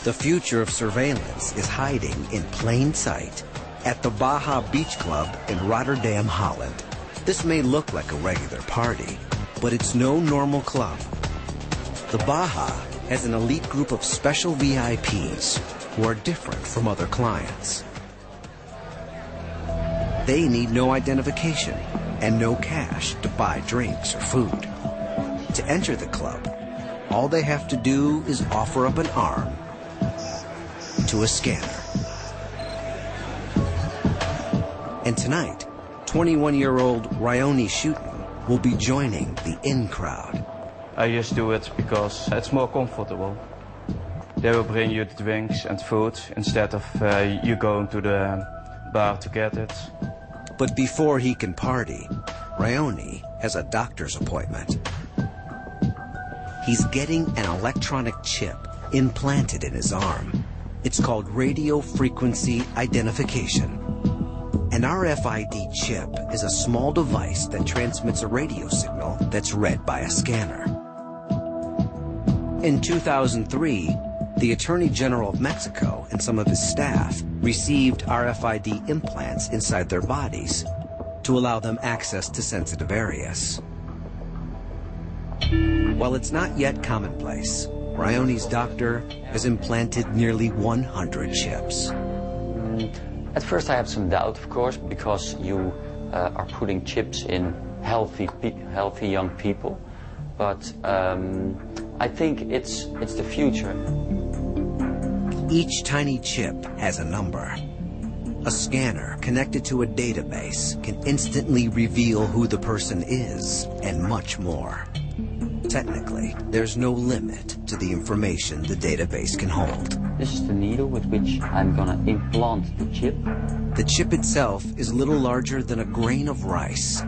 The future of surveillance is hiding in plain sight at the Baja Beach Club in Rotterdam, Holland. This may look like a regular party, but it's no normal club. The Baja has an elite group of special VIPs who are different from other clients. They need no identification and no cash to buy drinks or food. To enter the club, all they have to do is offer up an arm to a scanner. And tonight, 21-year-old Ryoni Schutten will be joining the in crowd. I just do it because it's more comfortable. They will bring you the drinks and food instead of you going to the bar to get it. But before he can party, Ryoni has a doctor's appointment. He's getting an electronic chip implanted in his arm. It's called radio frequency identification. An RFID chip is a small device that transmits a radio signal that's read by a scanner. In 2003, the Attorney General of Mexico and some of his staff received RFID implants inside their bodies to allow them access to sensitive areas. While it's not yet commonplace, Ryoni's doctor has implanted nearly 100 chips. At first I had some doubt, of course, because you are putting chips in healthy young people. But I think it's the future. Each tiny chip has a number. A scanner connected to a database can instantly reveal who the person is and much more. Technically, there's no limit to the information the database can hold. This is the needle with which I'm gonna implant the chip. The chip itself is little larger than a grain of rice.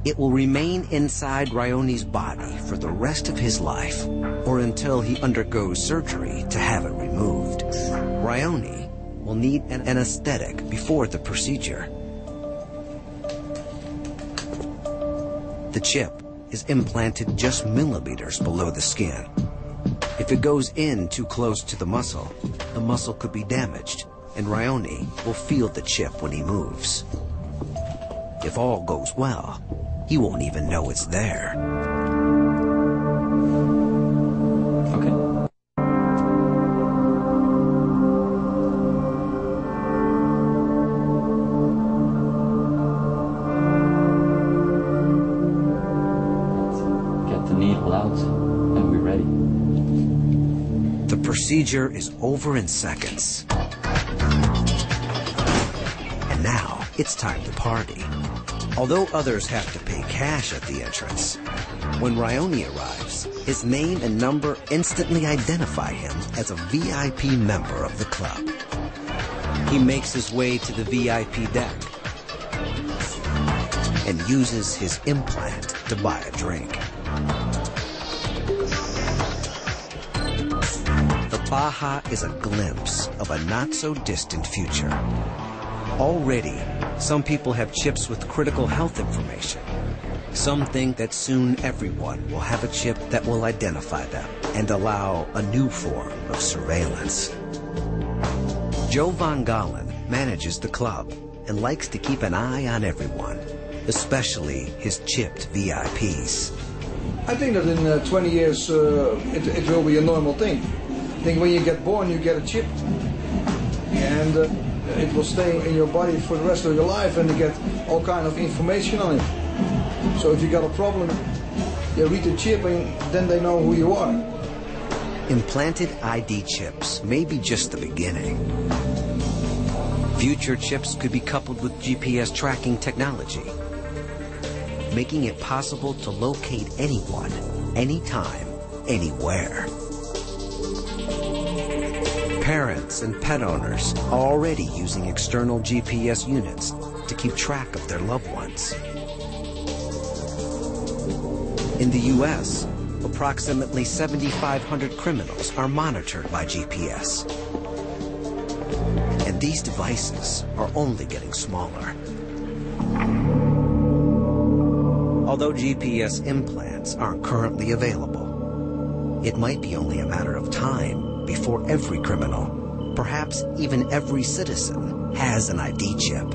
It will remain inside Ryoni's body for the rest of his life, or until he undergoes surgery to have it removed. Ryoni will need an anesthetic before the procedure. The chip is implanted just millimeters below the skin. If it goes in too close to the muscle could be damaged, and Ryoni will feel the chip when he moves. If all goes well, he won't even know it's there. Okay. Get the needle out, and we're ready. The procedure is over in seconds. And now it's time to party. Although others have to pay cash at the entrance, when Ryoni arrives, his name and number instantly identify him as a VIP member of the club. He makes his way to the VIP deck and uses his implant to buy a drink. The Baja is a glimpse of a not-so-distant future. Already, some people have chips with critical health information. Some think that soon everyone will have a chip that will identify them and allow a new form of surveillance. Joe Van Galen manages the club and likes to keep an eye on everyone, especially his chipped VIPs. I think that in 20 years it will be a normal thing. I think when you get born you get a chip, and it will stay in your body for the rest of your life, and you get all kind of information on it. So if you got a problem, you read the chip and then they know who you are. Implanted ID chips may be just the beginning. Future chips could be coupled with GPS tracking technology, making it possible to locate anyone, anytime, anywhere. Parents and pet owners are already using external GPS units to keep track of their loved ones. In the U.S., approximately 7,500 criminals are monitored by GPS. And these devices are only getting smaller. Although GPS implants aren't currently available, it might be only a matter of time before every criminal, perhaps even every citizen, has an ID chip.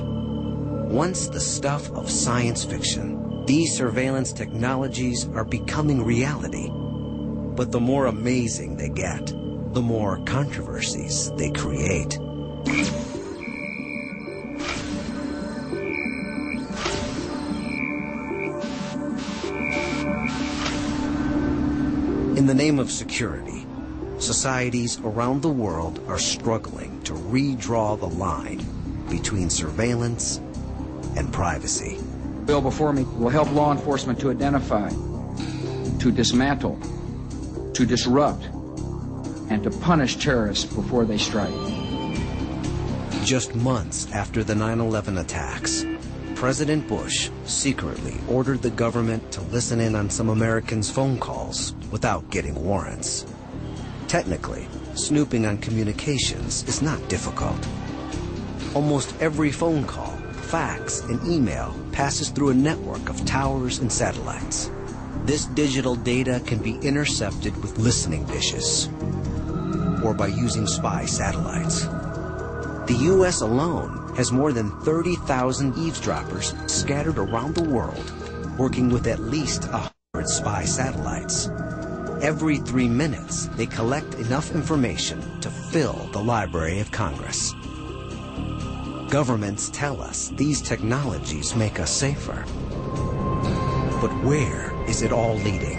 Once the stuff of science fiction, these surveillance technologies are becoming reality. But the more amazing they get, the more controversies they create. In the name of security, societies around the world are struggling to redraw the line between surveillance and privacy. The bill before me will help law enforcement to identify, to dismantle, to disrupt, and to punish terrorists before they strike. Just months after the 9/11 attacks, President Bush secretly ordered the government to listen in on some Americans' phone calls without getting warrants. Technically, snooping on communications is not difficult. Almost every phone call, fax, and email passes through a network of towers and satellites. This digital data can be intercepted with listening dishes or by using spy satellites. The U.S. alone has more than 30,000 eavesdroppers scattered around the world, working with at least 100 spy satellites. Every 3 minutes, they collect enough information to fill the Library of Congress. Governments tell us these technologies make us safer. But where is it all leading?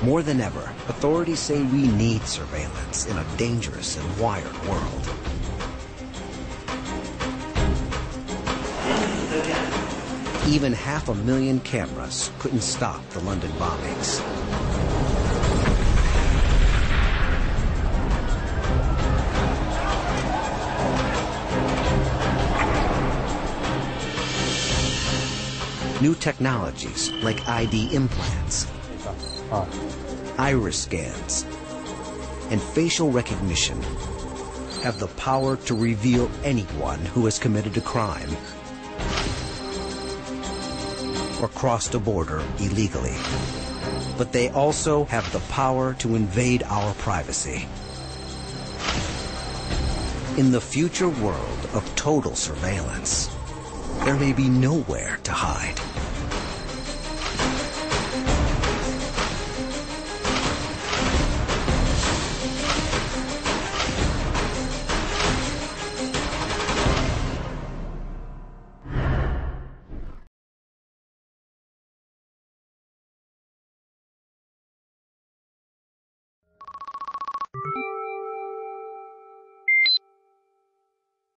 More than ever, authorities say we need surveillance in a dangerous and wired world. Even 500,000 cameras couldn't stop the London bombings. New technologies like ID implants, iris scans, and facial recognition have the power to reveal anyone who has committed a crime or crossed a border illegally. But they also have the power to invade our privacy. In the future world of total surveillance, there may be nowhere to hide.